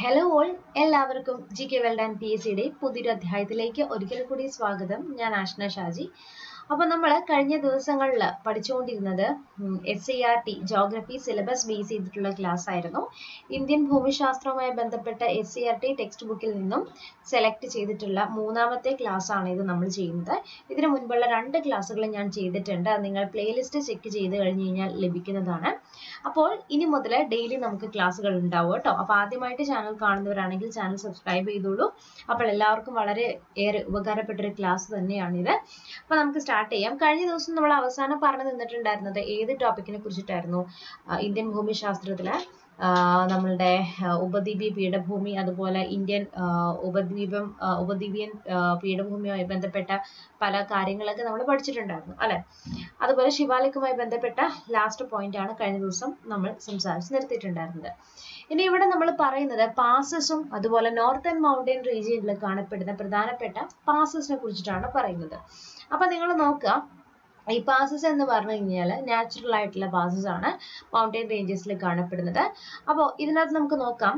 Hello all, എല്ലാവർക്കും G K weld and PSCയുടെ പുതിയൊരു അധ്യായത്തിലേക്ക് ഒരിക്കൽ കൂടി സ്വാഗതം. ഞാൻ ആഷ്ന ഷാജി. അപ്പോൾ നമ്മൾ കഴിഞ്ഞ ദിവസങ്ങളിൽ പഠിച്ചുകൊണ്ടിരുന്നത് SCERT ജോഗ്രഫി സിലബസ് ബേസ് ചെയ്തിട്ടുള്ള ക്ലാസ് ആയിരുന്നു. ഇന്ത്യൻ ഭൂമിശാസ്ത്രവുമായി ബന്ധപ്പെട്ട SCERT ടെക്സ്റ്റ് ബുക്കിൽ നിന്നും സെലക്ട് ചെയ്തിട്ടുള്ള മൂന്നാമത്തെ ക്ലാസ് ആണ് ഇത് നമ്മൾ ചെയ്യുന്നത്. ഇതിനു മുൻപുള്ള 2 ക്ലാസ്സുകൾ ഞാൻ ചെയ്തിട്ടുണ്ട്. അത് നിങ്ങൾ പ്ലേലിസ്റ്റ് ചെക്ക് ചെയ്ത് കഴിഞ്ഞ് കഴിഞ്ഞാൽ ലഭിക്കുന്നതാണ്. അപ്പോൾ ഇനി മുതൽ ഡെയിലി നമുക്ക് ക്ലാസ്സുകൾ ഉണ്ടാവും കേട്ടോ. അപ്പോൾ ആദ്യമായിട്ട് ചാനൽ കാണുന്നവരാണെങ്കിൽ ചാനൽ സബ്സ്ക്രൈബ് ചെയ്തോളൂ. അപ്പോൾ എല്ലാവർക്കും വളരെ ഏറെ ഉപകാരപ്പെട്ടൊരു ക്ലാസ് തന്നെയാണിത്. അപ്പോൾ നമുക്ക് സ്റ്റാർട്ട് ചെയ്യാം. കഴിഞ്ഞ ദിവസം നമ്മൾ അവസാനം പറഞ്ഞു നിന്നിട്ടുണ്ടായിരുന്നത് ഏത് ടോപ്പിക്കിനെ കുറിച്ചിട്ടായിരുന്നു? ഇന്ത്യൻ ഭൂമിശാസ്ത്രത്തിലെ നമ്മളുടെ ഉപദ്വീപീയ പീഠഭൂമി, അതുപോലെ ഇന്ത്യൻ ഉപദ്വീപിയൻ പീഠഭൂമിയുമായി ബന്ധപ്പെട്ട പല കാര്യങ്ങളൊക്കെ നമ്മൾ പഠിച്ചിട്ടുണ്ടായിരുന്നു അല്ലെ. അതുപോലെ ശിവാലിക്കുമായി ബന്ധപ്പെട്ട ലാസ്റ്റ് പോയിന്റ് ആണ് കഴിഞ്ഞ ദിവസം നമ്മൾ സംസാരിച്ച് നിർത്തിയിട്ടുണ്ടായിരുന്നത്. ഇനി ഇവിടെ നമ്മൾ പറയുന്നത് പാസസും അതുപോലെ നോർത്തേൺ മൗണ്ടൻ റീജിയനിൽ കാണപ്പെടുന്ന പ്രധാനപ്പെട്ട പാസസിനെ കുറിച്ചിട്ടാണ് പറയുന്നത്. അപ്പൊ നിങ്ങൾ നോക്കുക, ഈ പാസസ് എന്ന് പറഞ്ഞു കഴിഞ്ഞാൽ നാച്ചുറൽ ആയിട്ടുള്ള പാസസ് ആണ് മൗണ്ടൻ റേഞ്ചസിൽ കാണപ്പെടുന്നത്. അപ്പോൾ ഇതിനകത്ത് നമുക്ക് നോക്കാം.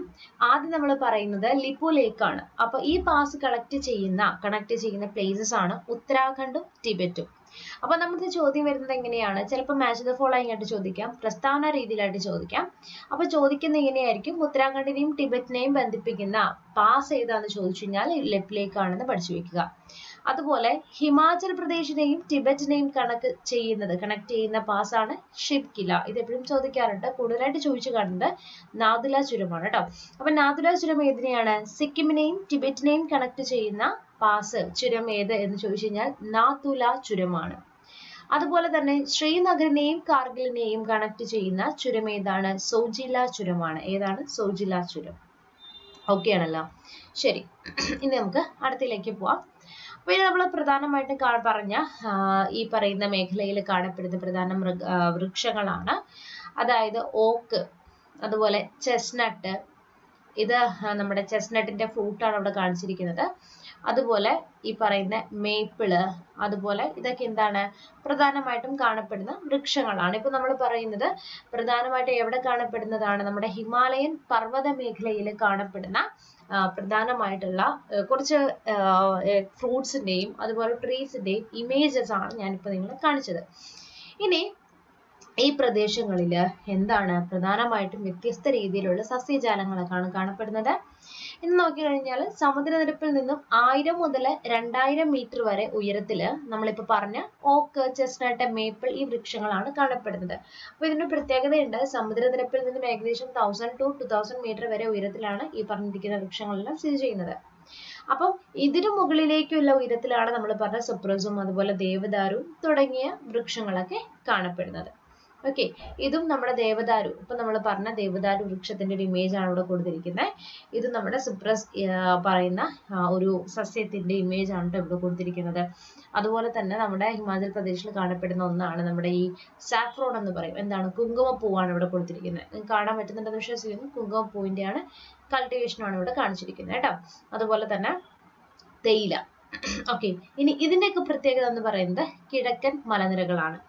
ആദ്യം നമ്മൾ പറയുന്നത് ലിപു ലേക്ക് ആണ്. അപ്പൊ ഈ പാസ് കണക്ട് ചെയ്യുന്ന പ്ലേസസ് ആണ് ഉത്തരാഖണ്ഡും ടിബറ്റും. അപ്പൊ നമുക്ക് ചോദ്യം വരുന്നത് എങ്ങനെയാണ്? ചിലപ്പോൾ മാച്ച് ദ ഫോളോയിങ് ആയിട്ട് ചോദിക്കാം, പ്രസ്താവന രീതിയിലായിട്ട് ചോദിക്കാം. അപ്പൊ ചോദിക്കുന്നത് എങ്ങനെയായിരിക്കും? ഉത്തരാഖണ്ഡിനെയും ടിബറ്റിനെയും ബന്ധിപ്പിക്കുന്ന പാസ് ഏതാന്ന് ചോദിച്ചു കഴിഞ്ഞാൽ ലിപു ലേക്ക് ആണെന്ന് പഠിച്ചു വെക്കുക. അതുപോലെ ഹിമാചൽ പ്രദേശിനെയും ടിബറ്റിനെയും കണക്ട് ചെയ്യുന്ന പാസ്സാണ് ഷിബ്കില. ഇത് എപ്പോഴും ചോദിക്കാറുണ്ട്. കൂടുതലായിട്ട് ചോദിച്ചു കാണുന്നത് നാഥുല ചുരമാണ് കേട്ടോ. അപ്പൊ നാഥുല ചുരം ഏതിനെയാണ്? സിക്കിമിനെയും ടിബറ്റിനെയും കണക്ട് ചെയ്യുന്ന ചുരം ഏത് എന്ന് ചോദിച്ചു കഴിഞ്ഞാൽ നാഥുല ചുരമാണ്. അതുപോലെ തന്നെ ശ്രീനഗറിനെയും കാർഗിലിനെയും കണക്ട് ചെയ്യുന്ന ചുരം ഏതാണ്? സോജില ചുരമാണ്. ഏതാണ്? സോജില ചുരം. ഓക്കെ ആണല്ലോ. ശരി, ഇനി നമുക്ക് അടുത്തിലേക്ക് പോവാം. അപ്പോൾ നമ്മൾ പ്രധാനമായിട്ടും പറഞ്ഞ ഈ പറയുന്ന മേഖലയിൽ കാണപ്പെടുന്ന പ്രധാന വൃക്ഷങ്ങളാണ്. അതായത് ഓക്ക്, അതുപോലെ ചെസ്നട്ട്. ഇത് നമ്മുടെ ചെസ്നട്ടിന്റെ ഫ്രൂട്ടാണ് ഇവിടെ കാണിച്ചിരിക്കുന്നത്. അതുപോലെ ഈ പറയുന്ന മേപ്പിള്, അതുപോലെ ഇതൊക്കെ എന്താണ്? പ്രധാനമായിട്ടും കാണപ്പെടുന്ന വൃക്ഷങ്ങളാണ്. ഇപ്പൊ നമ്മൾ പറയുന്നത് പ്രധാനമായിട്ടും എവിടെ കാണപ്പെടുന്നതാണ്? നമ്മുടെ ഹിമാലയൻ പർവ്വത മേഖലയിൽ കാണപ്പെടുന്ന പ്രധാനമായിട്ടുള്ള കുറച്ച് ഫ്രൂട്ട്സിന്റെയും അതുപോലെ ട്രീസിന്റെയും ഇമേജസ് ആണ് ഞാനിപ്പോ നിങ്ങളെ കാണിച്ചത്. ഇനി ഈ പ്രദേശങ്ങളിൽ എന്താണ്? പ്രധാനമായിട്ടും വ്യത്യസ്ത രീതിയിലുള്ള സസ്യജാലങ്ങളൊക്കെയാണ് കാണപ്പെടുന്നത്. ഇന്ന് നോക്കിക്കഴിഞ്ഞാൽ സമുദ്രനിരപ്പിൽ നിന്നും 1000 മുതൽ 2000 മീറ്റർ വരെ ഉയരത്തില് നമ്മളിപ്പോ പറഞ്ഞ ഓക്ക്, ചെസ്നട്ട്, മേപ്പിൾ ഈ വൃക്ഷങ്ങളാണ് കാണപ്പെടുന്നത്. അപ്പൊ ഇതിന്റെ പ്രത്യേകതയുണ്ട്. സമുദ്രനിരപ്പിൽ നിന്നും ഏകദേശം 1000 to 2000 മീറ്റർ വരെ ഉയരത്തിലാണ് ഈ പറഞ്ഞിരിക്കുന്ന വൃക്ഷങ്ങളെല്ലാം സ്ഥിതി ചെയ്യുന്നത്. അപ്പം ഇതിനു മുകളിലേക്കുള്ള ഉയരത്തിലാണ് നമ്മൾ പറഞ്ഞ സിപ്രസും അതുപോലെ ദേവദാരു തുടങ്ങിയ വൃക്ഷങ്ങളൊക്കെ കാണപ്പെടുന്നത്. ഓക്കെ, ഇതും നമ്മുടെ ദേവദാരു, ഇപ്പൊ നമ്മൾ പറഞ്ഞ ദേവദാരു വൃക്ഷത്തിന്റെ ഒരു ഇമേജ് ആണ് ഇവിടെ കൊടുത്തിരിക്കുന്നത്. ഇത് നമ്മുടെ സിപ്രസ് പറയുന്ന ഒരു സസ്യത്തിന്റെ ഇമേജ് ആണ് ഇവിടെ കൊടുത്തിരിക്കുന്നത്. അതുപോലെ തന്നെ നമ്മുടെ ഹിമാചൽ പ്രദേശിൽ കാണപ്പെടുന്ന ഒന്നാണ് നമ്മുടെ ഈ സാഫ്രോൺ എന്ന് പറയും. എന്താണ്? കുങ്കുമപ്പൂവാണ് ഇവിടെ കൊടുത്തിരിക്കുന്നത്. നിങ്ങൾക്ക് കാണാൻ പറ്റുന്നുണ്ടെന്ന് വിശ്വസിക്കുന്നു. കുങ്കുമപ്പൂവിന്റെ ആണ് കൾട്ടിവേഷനാണ് ഇവിടെ കാണിച്ചിരിക്കുന്നത് കേട്ടോ. അതുപോലെ തന്നെ തേയില. ഓക്കെ, ഇനി ഇതിന്റെയൊക്കെ പ്രത്യേകത എന്ന് പറയുന്നത് കിഴക്കൻ മലനിരകളാണ്.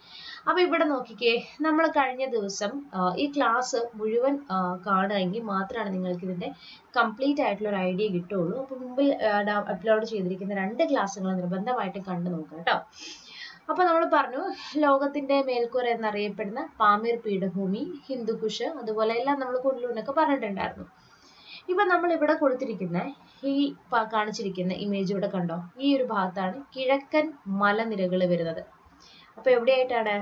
അപ്പൊ ഇവിടെ നോക്കിക്കേ, നമ്മൾ കഴിഞ്ഞ ദിവസം ഈ ക്ലാസ് മുഴുവൻ കാണുകയെങ്കിൽ മാത്രമാണ് നിങ്ങൾക്ക് ഇതിന്റെ കംപ്ലീറ്റ് ആയിട്ടുള്ള ഒരു ഐഡിയ കിട്ടുള്ളൂ. അപ്പൊ മുമ്പിൽ അപ്ലോഡ് ചെയ്തിരിക്കുന്ന 2 ക്ലാസ്സുകൾ നിർബന്ധമായിട്ട് കണ്ടു നോക്കുക കേട്ടോ. അപ്പൊ നമ്മൾ പറഞ്ഞു, ലോകത്തിന്റെ മേൽക്കൂര എന്നറിയപ്പെടുന്ന പാമീർ പീഠഭൂമി, ഹിന്ദുക്കുഷ്, അതുപോലെ എല്ലാം നമ്മൾ കൂടുതലൊക്കെ പറഞ്ഞിട്ടുണ്ടായിരുന്നു. ഇപ്പൊ നമ്മൾ ഇവിടെ കൊടുത്തിരിക്കുന്ന ഈ കാണിച്ചിരിക്കുന്ന ഇമേജ് ഇവിടെ കണ്ടോ? ഈ ഒരു ഭാഗത്താണ് കിഴക്കൻ മലനിരകൾ വരുന്നത്. അപ്പൊ എവിടെയായിട്ടാണ്?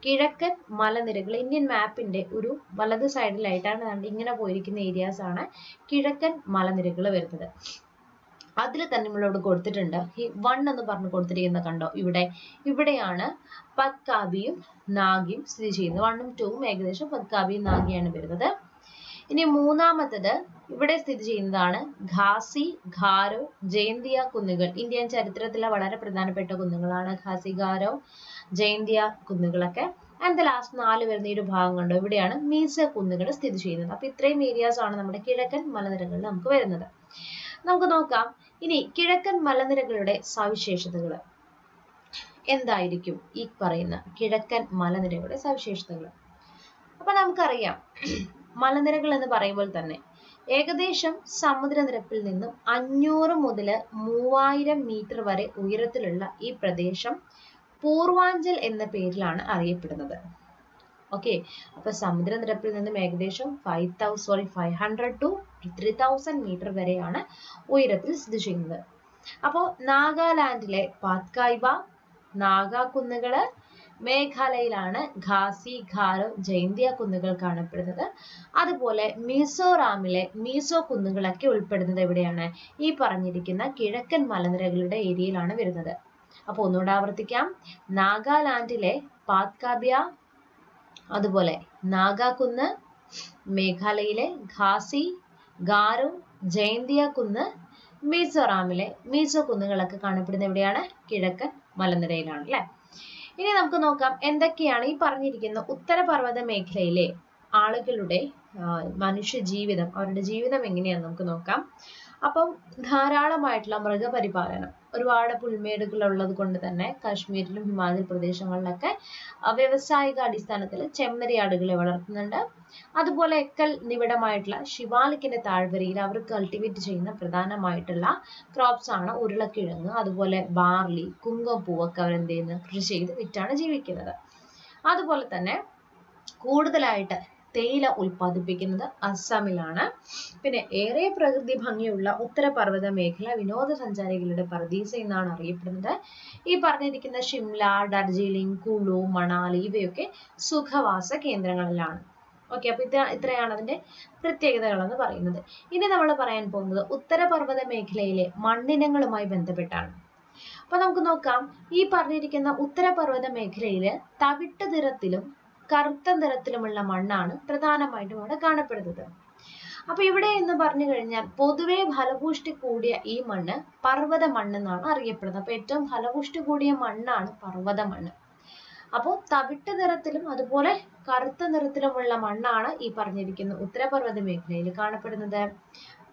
കിഴക്കൻ മലനിരകൾ ഇന്ത്യൻ മാപ്പിന്റെ ഒരു വലത് സൈഡിലായിട്ടാണ് ഇങ്ങനെ പോയിരിക്കുന്ന ഏരിയാസ് ആണ് കിഴക്കൻ മലനിരകൾ വരുന്നത്. അതിൽ തന്നെ നമ്മളിവിടെ കൊടുത്തിട്ടുണ്ട് ഈ 1 എന്ന് പറഞ്ഞു കൊടുത്തിരിക്കുന്ന കണ്ടോ? ഇവിടെയാണ് പത്കാബിയും നാഗിയും സ്ഥിതി ചെയ്യുന്നത്. 1ഉം 2ഉം ഏകദേശം പത്കാബിയും നാഗിയാണ് വരുന്നത്. ഇനി മൂന്നാമത്തത് ഇവിടെ സ്ഥിതി ചെയ്യുന്നതാണ് ഖാസി, ഖാരോ, ജയന്തിയ കുന്നുകൾ. ഇന്ത്യൻ ചരിത്രത്തിലെ വളരെ പ്രധാനപ്പെട്ട കുന്നുകളാണ് ഖാസി, ഖാരോ, ജയന്തിയ കുന്നുകളൊക്കെ. ആൻഡ് ദ ലാസ്റ്റ് 4 വരുന്ന ഈ ഒരു ഭാഗം കണ്ടോ? ഇവിടെയാണ് മീസ കുന്നുകൾ സ്ഥിതി ചെയ്യുന്നത്. അപ്പൊ ഇത്രയും ഏരിയാസ് ആണ് നമ്മുടെ കിഴക്കൻ മലനിരകളിൽ നമുക്ക് വരുന്നത്. നമുക്ക് നോക്കാം ഇനി കിഴക്കൻ മലനിരകളുടെ സവിശേഷതകൾ എന്തായിരിക്കും? ഈ പറയുന്ന കിഴക്കൻ മലനിരകളുടെ സവിശേഷതകൾ. അപ്പൊ നമുക്കറിയാം, മലനിരകൾ എന്ന് പറയുമ്പോൾ തന്നെ ഏകദേശം സമുദ്രനിരപ്പിൽ നിന്നും 500 മുതൽ 3000 മീറ്റർ വരെ ഉയരത്തിലുള്ള ഈ പ്രദേശം പൂർവാഞ്ചൽ എന്ന പേരിലാണ് അറിയപ്പെടുന്നത്. ഓക്കെ, അപ്പൊ സമുദ്രനിരപ്പിൽ നിന്നും ഏകദേശം 500 to 3000 മീറ്റർ വരെയാണ് ഉയരത്തിൽ സ്ഥിതി ചെയ്യുന്നത്. അപ്പോൾ നാഗാലാൻഡിലെ പാത്കായ്ബ, നാഗാ കുന്നുകള്, മേഘാലയയിലാണ് ഖാസി, ഖാരോ, ജൈന്തിയ കുന്നുകൾ കാണപ്പെടുന്നത്. അതുപോലെ മിസോറാമിലെ മീസോ കുന്നുകളൊക്കെ ഉൾപ്പെടുന്നത് എവിടെയാണ്? ഈ പറഞ്ഞിരിക്കുന്ന കിഴക്കൻ മലനിരകളുടെ ഏരിയയിലാണ് വരുന്നത്. അപ്പൊ ഒന്നുകൂടെ ആവർത്തിക്കാം. നാഗാലാൻഡിലെ പാത്കാബ്യ, അതുപോലെ നാഗാ കുന്ന്, മേഘാലയയിലെ ഖാസി, ഗാരോ, ജൈന്തിയ കുന്ന്, മിസോറാമിലെ മീസോ കുന്നുകളൊക്കെ കാണപ്പെടുന്നത് എവിടെയാണ്? കിഴക്കൻ മലനിരയിലാണ് അല്ലെ. ഇനി നമുക്ക് നോക്കാം എന്തൊക്കെയാണ് ഈ പറഞ്ഞിരിക്കുന്ന ഉത്തരപർവ്വത മേഖലയിലെ ആളുകളുടെ മനുഷ്യ ജീവിതം, അവരുടെ ജീവിതം എങ്ങനെയാണെന്ന് നമുക്ക് നോക്കാം. അപ്പം ധാരാളമായിട്ടുള്ള മൃഗപരിപാലനം, ഒരുപാട് പുൽമേടുകൾ ഉള്ളത് കൊണ്ട് തന്നെ കാശ്മീരിലും ഹിമാചൽ പ്രദേശങ്ങളിലൊക്കെ വ്യാവസായിക അടിസ്ഥാനത്തിൽ ചെമ്മരിയാടുകളെ വളർത്തുന്നുണ്ട്. അതുപോലെ എക്കൽ നിബിഡമായിട്ടുള്ള ശിവാലിക്കിന്റെ താഴ്വരയിൽ അവർ കൾട്ടിവേറ്റ് ചെയ്യുന്ന പ്രധാനമായിട്ടുള്ള ക്രോപ്സ് ആണ് ഉരുളക്കിഴങ്ങ്, അതുപോലെ ബാർലി, കുങ്കുമപ്പൂവൊക്കെ അവർ എന്ത് ചെയ്യുന്നു? കൃഷി ചെയ്ത് വിറ്റാണ് ജീവിക്കുന്നത്. അതുപോലെ തന്നെ കൂടുതലായിട്ട് തേയില ഉൽപ്പാദിപ്പിക്കുന്നത് അസമിലാണ്. പിന്നെ ഏറെ പ്രകൃതി ഭംഗിയുള്ള ഉത്തരപർവ്വത മേഖല വിനോദസഞ്ചാരികളുടെ പർദീസ എന്നാണ് അറിയപ്പെടുന്നത്. ഈ പറഞ്ഞിരിക്കുന്ന ഷിംല, ഡാർജിലിംഗ്, കുളു, മണാലി ഇവയൊക്കെ സുഖവാസ കേന്ദ്രങ്ങളിലാണ്. ഓക്കെ, അപ്പൊ ഇത്രയാണ് അതിന്റെ പ്രത്യേകതകൾ എന്ന് പറയുന്നത്. ഇനി നമ്മൾ പറയാൻ പോകുന്നത് ഉത്തരപർവ്വത മേഖലയിലെ മണ്ണിനങ്ങളുമായി ബന്ധപ്പെട്ടാണ്. അപ്പൊ നമുക്ക് നോക്കാം. ഈ പറഞ്ഞിരിക്കുന്ന ഉത്തരപർവ്വത മേഖലയില് തവിട്ട് നിറത്തിലും കറുത്ത നിറത്തിലുമുള്ള മണ്ണാണ് പ്രധാനമായിട്ടും ഇവിടെ കാണപ്പെടുന്നത്. അപ്പൊ ഇവിടെ എന്ന് പറഞ്ഞു കഴിഞ്ഞാൽ പൊതുവെ ഫലപുഷ്ടി കൂടിയ ഈ മണ്ണ് പർവ്വത മണ്ണെന്നാണ് അറിയപ്പെടുന്നത്. അപ്പൊ ഏറ്റവും ഫലപുഷ്ടി കൂടിയ മണ്ണാണ് പർവ്വത മണ്ണ്. അപ്പോൾ തവിട്ട് നിറത്തിലും അതുപോലെ കറുത്ത നിറത്തിലുമുള്ള മണ്ണാണ് ഈ പറഞ്ഞിരിക്കുന്ന ഉത്തരപർവ്വത മേഖലയിൽ കാണപ്പെടുന്നത്.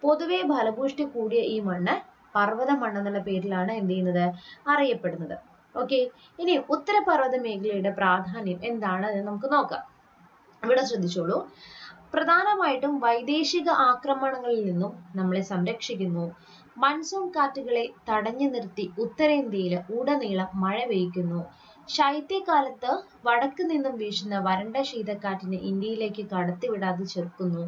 പൊതുവെ ഫലപുഷ്ടി കൂടിയ ഈ മണ്ണ് പർവ്വത മണ്ണെന്നുള്ള പേരിലാണ് എന്ത് ചെയ്യുന്നത്? അറിയപ്പെടുന്നത്. ഓക്കെ, ഇനി ഉത്തരപർവ്വത മേഖലയുടെ പ്രാധാന്യം എന്താണ് എന്ന് നമുക്ക് നോക്കാം. ഇവിടെ ശ്രദ്ധിച്ചോളൂ. പ്രധാനമായിട്ടും വൈദേശിക ആക്രമണങ്ങളിൽ നിന്നും നമ്മളെ സംരക്ഷിക്കുന്നു. മൺസൂൺ കാറ്റുകളെ തടഞ്ഞു നിർത്തി ഉത്തരേന്ത്യയിൽ ഉടനീളം മഴ പെയ്യ്ക്കുന്നു. ശൈത്യകാലത്ത് വടക്ക് നിന്നും വീശുന്ന വരണ്ട ശീതക്കാറ്റിനെ ഇന്ത്യയിലേക്ക് കടത്തിവിടാതെ ചെറുക്കുന്നു.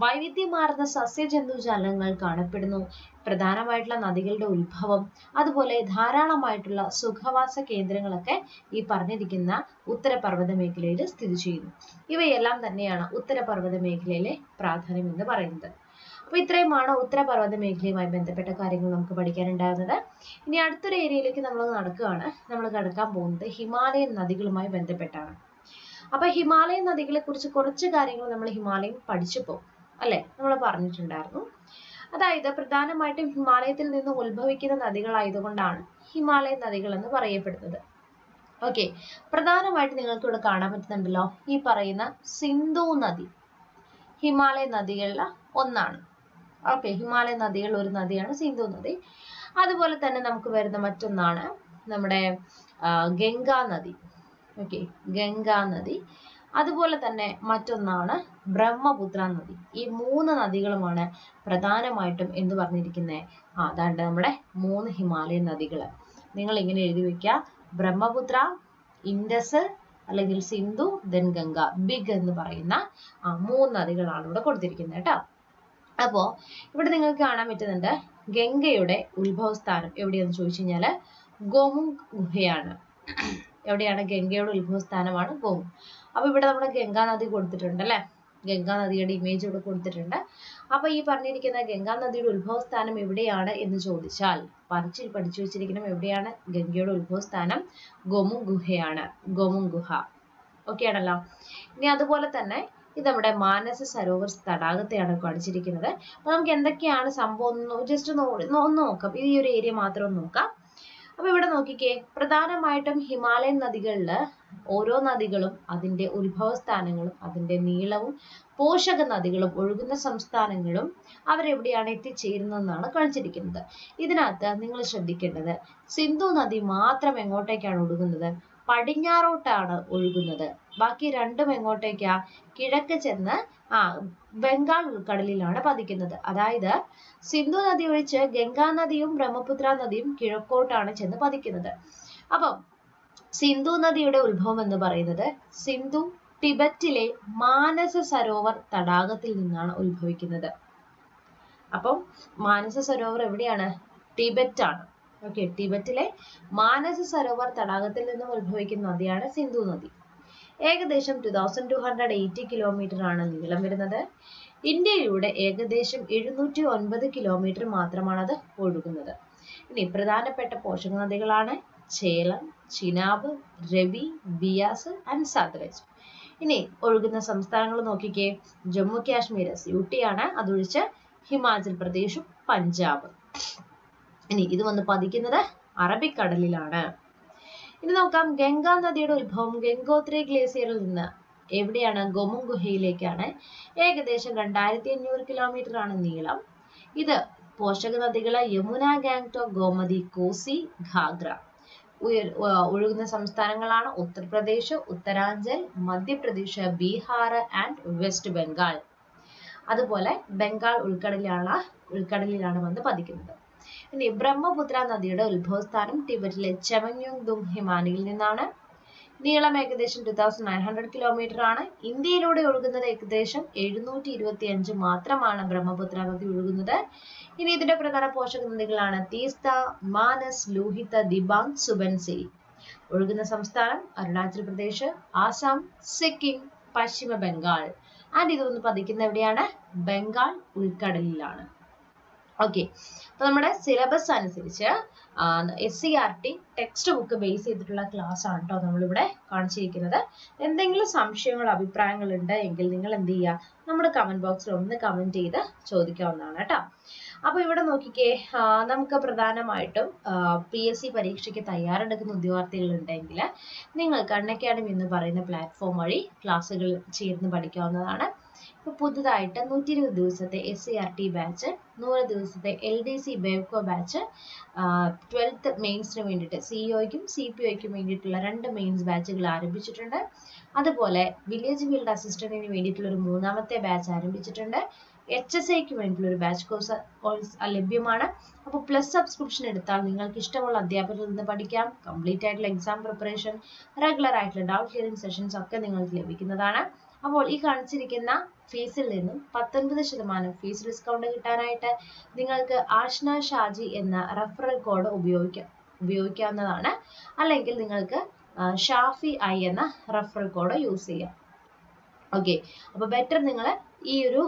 വൈവിധ്യമാർന്ന സസ്യജന്തുജാലങ്ങൾ കാണപ്പെടുന്നു. പ്രധാനമായിട്ടുള്ള നദികളുടെ ഉത്ഭവം, അതുപോലെ ധാരാളമായിട്ടുള്ള സുഖവാസ കേന്ദ്രങ്ങളൊക്കെ ഈ പറഞ്ഞിരിക്കുന്ന ഉത്തരപർവ്വത മേഖലയിൽ സ്ഥിതി ചെയ്യുന്നു. ഇവയെല്ലാം തന്നെയാണ് ഉത്തരപർവ്വത മേഖലയിലെ പ്രാധാന്യം എന്ന് പറയുന്നത്. അപ്പൊ ഇത്രയുമാണ് ഉത്തരപർവ്വത മേഖലയുമായി ബന്ധപ്പെട്ട കാര്യങ്ങൾ നമുക്ക് പഠിക്കാനുണ്ടാകുന്നത്. ഇനി അടുത്തൊരു ഏരിയയിലേക്ക് നമ്മൾ നടക്കുകയാണ്. നമ്മൾ കടക്കാൻ പോകുന്നത് ഹിമാലയൻ നദികളുമായി ബന്ധപ്പെട്ടാണ്. അപ്പൊ ഹിമാലയൻ നദികളെ കുറിച്ച് കുറച്ച് കാര്യങ്ങൾ നമ്മൾ ഹിമാലയം പഠിച്ചു പോകും അല്ലെ, നമ്മൾ പറഞ്ഞിട്ടുണ്ടായിരുന്നു. അതായത് പ്രധാനമായിട്ടും ഹിമാലയത്തിൽ നിന്ന് ഉത്ഭവിക്കുന്ന നദികളായതുകൊണ്ടാണ് ഹിമാലയൻ നദികൾ എന്ന് പറയപ്പെടുന്നത്. ഓക്കെ, പ്രധാനമായിട്ട് നിങ്ങൾക്ക് ഇവിടെ കാണാൻ പറ്റുന്നുണ്ടല്ലോ, ഈ പറയുന്ന സിന്ധു നദി ഹിമാലയൻ നദികളിൽ ഒന്നാണ്. ഓക്കെ, ഹിമാലയൻ നദികൾ ഒരു നദിയാണ് സിന്ധു നദി. അതുപോലെ തന്നെ നമുക്ക് വരുന്ന മറ്റൊന്നാണ് നമ്മുടെ ഗംഗാ നദി. ഓക്കെ, ഗംഗാ നദി. അതുപോലെ തന്നെ മറ്റൊന്നാണ് ബ്രഹ്മപുത്ര നദി. ഈ 3 നദികളുമാണ് പ്രധാനമായിട്ടും എന്ന് പറഞ്ഞിരിക്കുന്നത്. അതാണ്ട് നമ്മുടെ 3 ഹിമാലയൻ നദികൾ. നിങ്ങൾ ഇങ്ങനെ എഴുതി വെക്കുക: ബ്രഹ്മപുത്ര, ഇൻഡസ് അല്ലെങ്കിൽ സിന്ധു, ദെൻ ഗംഗ. ബിഗ് എന്ന് പറയുന്ന 3 നദികളാണ് ഇവിടെ കൊടുത്തിരിക്കുന്നത് കേട്ടോ. അപ്പോ ഇവിടെ നിങ്ങൾക്ക് കാണാൻ പറ്റുന്നുണ്ട് ഗംഗയുടെ ഉത്ഭവസ്ഥാനം എവിടെയാണെന്ന് ചോദിച്ചു കഴിഞ്ഞാല് ഗോമുഖ് ഗുഹയാണ്. എവിടെയാണ്? ഗംഗയുടെ ഉത്ഭവസ്ഥാനമാണ് ഗോമുഖ്. അപ്പൊ ഇവിടെ നമ്മുടെ ഗംഗാ നദി കൊടുത്തിട്ടുണ്ട് അല്ലെ, ഗംഗാ നദിയുടെ ഇമേജ് ഇവിടെ കൊടുത്തിട്ടുണ്ട്. അപ്പൊ ഈ പറഞ്ഞിരിക്കുന്ന ഗംഗാ നദിയുടെ ഉത്ഭവസ്ഥാനം എവിടെയാണ് എന്ന് ചോദിച്ചാൽ പഠിച്ചു വെച്ചിരിക്കണം. എവിടെയാണ് ഗംഗയുടെ ഉത്ഭവസ്ഥാനം? ഗോമുഖ് ഗുഹയാണ്, ഗോമുഖ് ഗുഹ. ഓക്കെ ആണല്ലോ. ഇനി അതുപോലെ തന്നെ ഇത് നമ്മുടെ മാനസ സരോവർ തടാകത്തെയാണ് കാണിച്ചിരിക്കുന്നത്. അപ്പൊ നമുക്ക് എന്തൊക്കെയാണ് സംഭവം ജസ്റ്റ് ഒന്ന് നോക്കാം. ഈ ഒരു ഏരിയ മാത്രം ഒന്ന് നോക്കാം. അപ്പൊ ഇവിടെ നോക്കിക്കേ, പ്രധാനമായിട്ടും ഹിമാലയൻ നദികളില് ഓരോ നദികളും അതിന്റെ ഉത്ഭവസ്ഥാനങ്ങളും അതിന്റെ നീളവും പോഷക നദികളും ഒഴുകുന്ന സംസ്ഥാനങ്ങളും അവരെവിടെയാണ് എത്തിച്ചേരുന്നതെന്നാണ് കാണിച്ചിരിക്കുന്നത്. ഇതിനകത്ത് നിങ്ങൾ ശ്രദ്ധിക്കേണ്ടത് സിന്ധു നദി മാത്രം എങ്ങോട്ടേക്കാണ് ഒഴുകുന്നത്? പടിഞ്ഞാറോട്ടാണ് ഒഴുകുന്നത്. ബാക്കി രണ്ടും എങ്ങോട്ടേക്കാ? കിഴക്ക് ചെന്ന് ബംഗാൾ ഉൾക്കടലിലാണ് പതിക്കുന്നത്. അതായത് സിന്ധു നദി ഒഴിച്ച് ഗംഗാ നദിയും ബ്രഹ്മപുത്ര നദിയും കിഴക്കോട്ടാണ് ചെന്ന് പതിക്കുന്നത്. അപ്പം സിന്ധു നദിയുടെ ഉത്ഭവം എന്ന് പറയുന്നത് സിന്ധു ടിബറ്റിലെ മാനസ സരോവർ തടാകത്തിൽ നിന്നാണ് ഉത്ഭവിക്കുന്നത്. അപ്പം മാനസ സരോവർ എവിടെയാണ്? ടിബറ്റ് ആണ്. ഓക്കെ, ടിബറ്റിലെ മാനസ സരോവർ തടാകത്തിൽ നിന്നും ഉത്ഭവിക്കുന്ന നദിയാണ് സിന്ധു നദി. ഏകദേശം 2280 കിലോമീറ്റർ ആണ് നീളം വരുന്നത്. ഇന്ത്യയിലൂടെ ഏകദേശം 709 കിലോമീറ്റർ മാത്രമാണ് അത് ഒഴുകുന്നത്. ഇനി പ്രധാനപ്പെട്ട പോഷക നദികളാണ് ചേലം, ചിനാബ്, രവി, ബിയാസ് ആൻഡ് സത്ലജ്. ഇനി ഒഴുകുന്ന സംസ്ഥാനങ്ങൾ നോക്കിക്കേ. ജമ്മു കാശ്മീർ UT ആണ്, അതൊഴിച്ച് ഹിമാചൽ പ്രദേശും പഞ്ചാബ്. ഇനി ഇത് വന്ന് പതിക്കുന്നത് അറബിക്കടലിലാണ്. ഇനി നോക്കാം ഗംഗാ നദിയുടെ ഉത്ഭവം ഗംഗോത്രി ഗ്ലേസിയറിൽ നിന്ന് എവിടെയാണ്? ഗോമുഖ് ഗുഹയിലേക്കാണ്. ഏകദേശം 2500 കിലോമീറ്റർ ആണ് നീളം. ഇത് പോഷക നദികള് യമുന, ഗാംഗ്ടോക്ക്, ഗോമതി, കോസി, ഘാഗ്ര. ഒഴുകുന്ന സംസ്ഥാനങ്ങളാണ് ഉത്തർപ്രദേശ്, ഉത്തരാഞ്ചൽ, മധ്യപ്രദേശ്, ബീഹാർ ആൻഡ് വെസ്റ്റ് ബംഗാൾ. അതുപോലെ ബംഗാൾ ഉൾക്കടലിലാണ് വന്ന് പതിക്കുന്നത്. ഇനി ബ്രഹ്മപുത്ര നദിയുടെ ഉത്ഭവസ്ഥാനം ടിബറ്റിലെ ചെമങ്യോങ്ദുങ് ഹിമാനിയിൽ നിന്നാണ്. നീളം ഏകദേശം 2900 കിലോമീറ്റർ ആണ്. ഇന്ത്യയിലൂടെ ഒഴുകുന്നത് ഏകദേശം 725 മാത്രമാണ് ബ്രഹ്മപുത്ര നദി ഒഴുകുന്നത്. ഇനി ഇതിന്റെ പ്രധാന പോഷക നദികളാണ് തീസ്ത, മാനസ്, ലൂഹിത, ദിബാങ്, സുബൻസിരി. ഒഴുകുന്ന സംസ്ഥാനം അരുണാചൽ പ്രദേശ്, ആസാം, സിക്കിം, പശ്ചിമ ബംഗാൾ. ആൻഡ് ഇതൊന്ന് പതിക്കുന്ന എവിടെയാണ്? ബംഗാൾ ഉൾക്കടലിലാണ്. ഓക്കെ, അപ്പൊ നമ്മുടെ സിലബസ് അനുസരിച്ച് SCERT ടെക്സ്റ്റ് ബുക്ക് ബേസ് ചെയ്തിട്ടുള്ള ക്ലാസ് ആണ് കേട്ടോ നമ്മളിവിടെ കാണിച്ചിരിക്കുന്നത്. എന്തെങ്കിലും സംശയങ്ങളോ അഭിപ്രായങ്ങൾ ഉണ്ട് എങ്കിൽ നിങ്ങൾ എന്ത് ചെയ്യുക? നമ്മുടെ കമന്റ് ബോക്സിൽ ഒന്ന് കമന്റ് ചെയ്ത് ചോദിക്കാവുന്നതാണ് കേട്ടോ. അപ്പൊ ഇവിടെ നോക്കിക്കേ, നമുക്ക് പ്രധാനമായിട്ടും PSC പരീക്ഷയ്ക്ക് തയ്യാറെടുക്കുന്ന ഉദ്യോഗാർത്ഥികൾ ഉണ്ടെങ്കിൽ നിങ്ങൾക്ക് അൺഅക്കാഡമി എന്ന് പറയുന്ന പ്ലാറ്റ്ഫോം വഴി ക്ലാസ്സുകൾ ചേർന്ന് പഠിക്കാവുന്നതാണ്. ഇപ്പൊ പുതുതായിട്ട് 120 ദിവസത്തെ SCERT ബാച്ച്, 100 ദിവസത്തെ LDC ബേവ്കോ ബാച്ച്, 12th മെയിൻസിന് വേണ്ടിയിട്ട് CEOയ്ക്കും CPOയ്ക്കും വേണ്ടിയിട്ടുള്ള 2 മെയിൻസ് ബാച്ചുകൾ ആരംഭിച്ചിട്ടുണ്ട്. അതുപോലെ വില്ലേജ് ഫീൽഡ് അസിസ്റ്റന്റിന് വേണ്ടിയിട്ടുള്ള ഒരു 3ാമത്തെ ബാച്ച് ആരംഭിച്ചിട്ടുണ്ട്. HSAക്ക് വേണ്ടിയിട്ടുള്ള ഒരു ബാച്ച് കോഴ്സ് ലഭ്യമാണ്. അപ്പോൾ പ്ലസ് സബ്സ്ക്രിപ്ഷൻ എടുത്താൽ നിങ്ങൾക്ക് ഇഷ്ടമുള്ള അധ്യാപകരിൽ നിന്ന് പഠിക്കാം. കംപ്ലീറ്റ് ആയിട്ടുള്ള എക്സാം പ്രിപ്പറേഷൻ, റെഗുലർ ആയിട്ടുള്ള ഡൗട്ട് ക്ലിയറിംഗ് സെഷൻസ് ഒക്കെ നിങ്ങൾക്ക് ലഭിക്കുന്നതാണ്. അപ്പോൾ ഈ കാണിച്ചിരിക്കുന്ന ഫീസിൽ നിന്നും 19% ഫീസ് ഡിസ്കൗണ്ട് കിട്ടാനായിട്ട് നിങ്ങൾക്ക് ആഷ്ന ഷാജി എന്ന റെഫറൽ കോഡ് ഉപയോഗിക്കാവുന്നതാണ്. അല്ലെങ്കിൽ നിങ്ങൾക്ക് ഷാഫി ഐ എന്ന റെഫറൽ കോഡ് യൂസ് ചെയ്യാം. ഓക്കെ, അപ്പൊ ബെറ്റർ നിങ്ങൾ ഈ ഒരു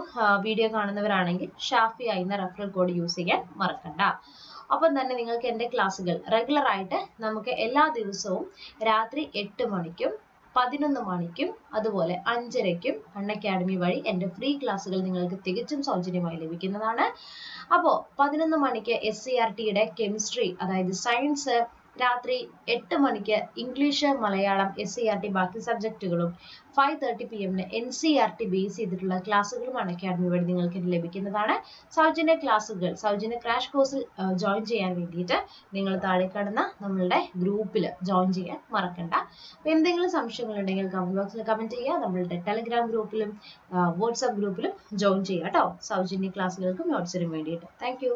വീഡിയോ കാണുന്നവരാണെങ്കിൽ ഷാഫി ഐ എന്ന റെഫറൽ കോഡ് യൂസ് ചെയ്യാൻ മറക്കണ്ട. ഒപ്പം തന്നെ നിങ്ങൾക്ക് എൻ്റെ ക്ലാസ്സുകൾ റെഗുലർ ആയിട്ട് നമുക്ക് എല്ലാ ദിവസവും രാത്രി 8 മണിക്കും 11 മണിക്കും അതുപോലെ 5:30ക്കും അൺഅക്കാഡമി വഴി എൻ്റെ ഫ്രീ ക്ലാസ്സുകൾ നിങ്ങൾക്ക് തികച്ചും സൗജന്യമായി ലഭിക്കുന്നതാണ്. അപ്പോൾ 11 മണിക്ക് SCERTയുടെ കെമിസ്ട്രി അതായത് സയൻസ്, രാത്രി 8 മണിക്ക് ഇംഗ്ലീഷ്, മലയാളം, SCERT ബാക്കി സബ്ജക്റ്റുകളും, 5:30 PM NCERT ബേസ് ചെയ്തിട്ടുള്ള ക്ലാസ്സുകളും അൺഅക്കാഡമി വഴി നിങ്ങൾക്ക് ലഭിക്കുന്നതാണ്. സൗജന്യ ക്ലാസ്സുകൾ, സൗജന്യ ക്രാഷ് കോഴ്സിൽ ജോയിൻ ചെയ്യാൻ വേണ്ടിയിട്ട് നിങ്ങൾ താഴെ കാണുന്ന നമ്മളുടെ ഗ്രൂപ്പിൽ ജോയിൻ ചെയ്യാൻ മറക്കണ്ട. അപ്പോൾ എന്തെങ്കിലും സംശയങ്ങൾ ഉണ്ടെങ്കിൽ കമന്റ് ബോക്സിൽ കമന്റ് ചെയ്യുക. നമ്മളുടെ ടെലഗ്രാം ഗ്രൂപ്പിലും വാട്സാപ്പ് ഗ്രൂപ്പിലും ജോയിൻ ചെയ്യുക കേട്ടോ, സൗജന്യ ക്ലാസ്സുകൾക്കും നോട്ട്സിനും വേണ്ടിയിട്ട്. താങ്ക്